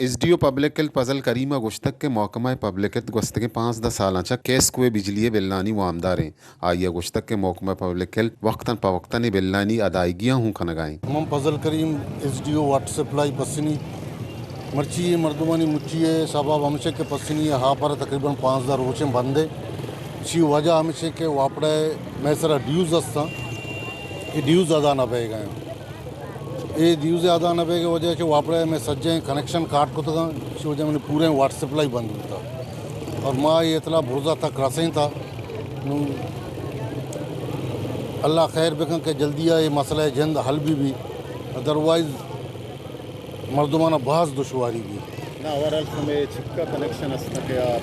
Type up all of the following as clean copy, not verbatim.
SDO public health puzzle करीमा गुश्तक के महकमा public health गुश्त के 5-10 साल केस कुए बिजली बिल्लानी वामदारें आइया गुश्तक के महकमा पब्लिक हेल्थ वक्तन पवक्तन बिल्लानी अदायगियाँ हूँ खनगाएँ हम फजल करीम एसडीओ वाटर सप्लाई पसिनी मर्ची मर्दुमानी मुच्ची सबाब हमसे के पसिनी हाँ पर तकरीबन 5,000 रोचे बंदे ची वजह हमसे के वापड़े मैं सरा ड्यूज अस्ता ये ड्यूज अदा न पे गए ये ड्यूज अदा न पे के वजह से वापड़े में सज्जे कनेक्शन काट को था इसी वजह मैंने पूरे वाटर सप्लाई बंद हुआ था और माँ ये इतना भरोसा था क्रसें था अल्लाह खैर बेकन के जल्दी ये मसला जल्द हल भी अदरवाइज मर्दमाना बहुत दुश्वारी भी ना ओवरऑल में छिक्का कनेक्शन के आप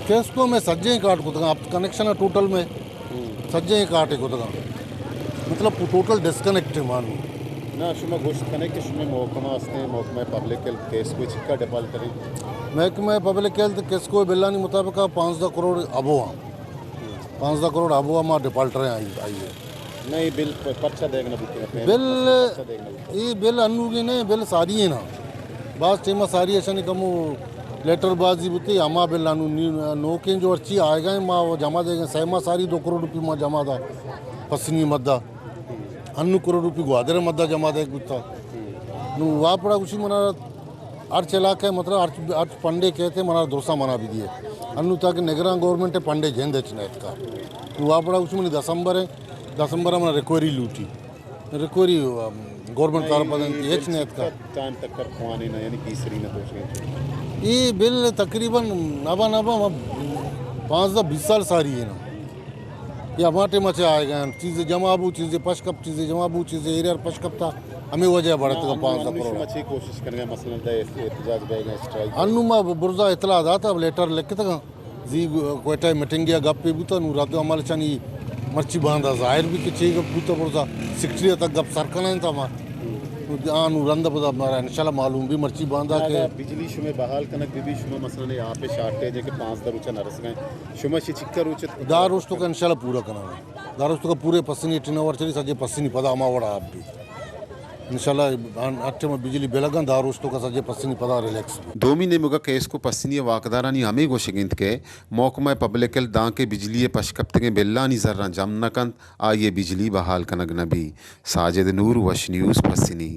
केस को मैं सज्जे ही काट को था आप कनेक्शन है टोटल में सज्जे ही काटे को था मतलब टोटल डिस्कनेक्ट मानू ना शुमा गोश्त कने के शुमे महकमा पब्लिक हेल्थ केस को छिक्का डिपाल करी महकमा पब्लिक हेल्थ केस को बिल्लानी मुताबिक 5,000 करोड़ अबुआ 5,000 करोड़ अबुआ माँ डिफॉल्टर आई है नहीं बिल पर्चा देखना बिल ये बिल अन्नूगी नहीं बिल सारी है ना बास टेमा सारी ऐसा नहीं कमो लेटर बाजी बुती अमा बिल अनु नोकें जो अर्ची आएगा माँ वो जमा देंगे सहमा सारी 2 करोड़ रुपये माँ जमा था पसनी मद्दा अन्नू करोड़ रुपये ग्वादर मद्दा जमा दे गुत्ता नु वहाँ पड़ा उसी मना अर्च इलाके मतलब अर्च पंडे कहते मना दोसा मना भी दिए अन्नू ताकि निगरान गवर्नमेंट पंडे झेंदे चनेत का वहाँ पड़ा उसी में दिसंबर में रिकवरी लूटी रिकवरी गवर्नमेंट कार पदन एच नेत का टाइम तक कर खुआनी ना यानी तीसरी ना तो ये बिल तकरीबन नबा 5-20 साल सारी है ना ये हमारे मचे आए गए चीज़ें जमाबू चीज़ें पशकप चीज़ें जमाबू चीज़ें एरिया पशकप था हमें वजह बढ़त का 5,000 करोड़ अच्छी कोशिश करेंगे मसलन दे एहतजाज बेगा स्ट्राइक अन्नुमा बुरजा इतला आता अब लेटर लिख तक जी कोटा मीटिंग या गप पे भी तो रात हमारे चनी मर्ची बांधा जाहिर भी कि चाहिए पूता बुरजा 60 तक गप सरकना था मां रंदा बुदा मारा इंशाल्लाह मालूम भी मर्ची बांधा के बिजली शुमे बहाल कनक बीबी शुमे मसलन यहाँ पे शार्टेज है कि 5 दरुचा नरस गए शुमे से चिक्कर उचित दारुस्तों का इंशाल्लाह पूरा करना दारुस्तों का पूरे पसनी टिनवर चली सजे पसनी पदा अमा वड़ा आप भी इंशाल्लाह अच्छे में बिजली बेलगन दारुस्तों का सजे पसनी पदा रिलैक्स दोमी ने मुगा केस को पसनी वाकदारानी हमें गोशिगिंत के महकमा पब्लिक हेल्थ दां के बिजली पशकप्त के बिल्लानी जर्रा जम नकंत आइए बिजली बहाल कनग नबी साजिद नूर वश न्यूज़ पसनी।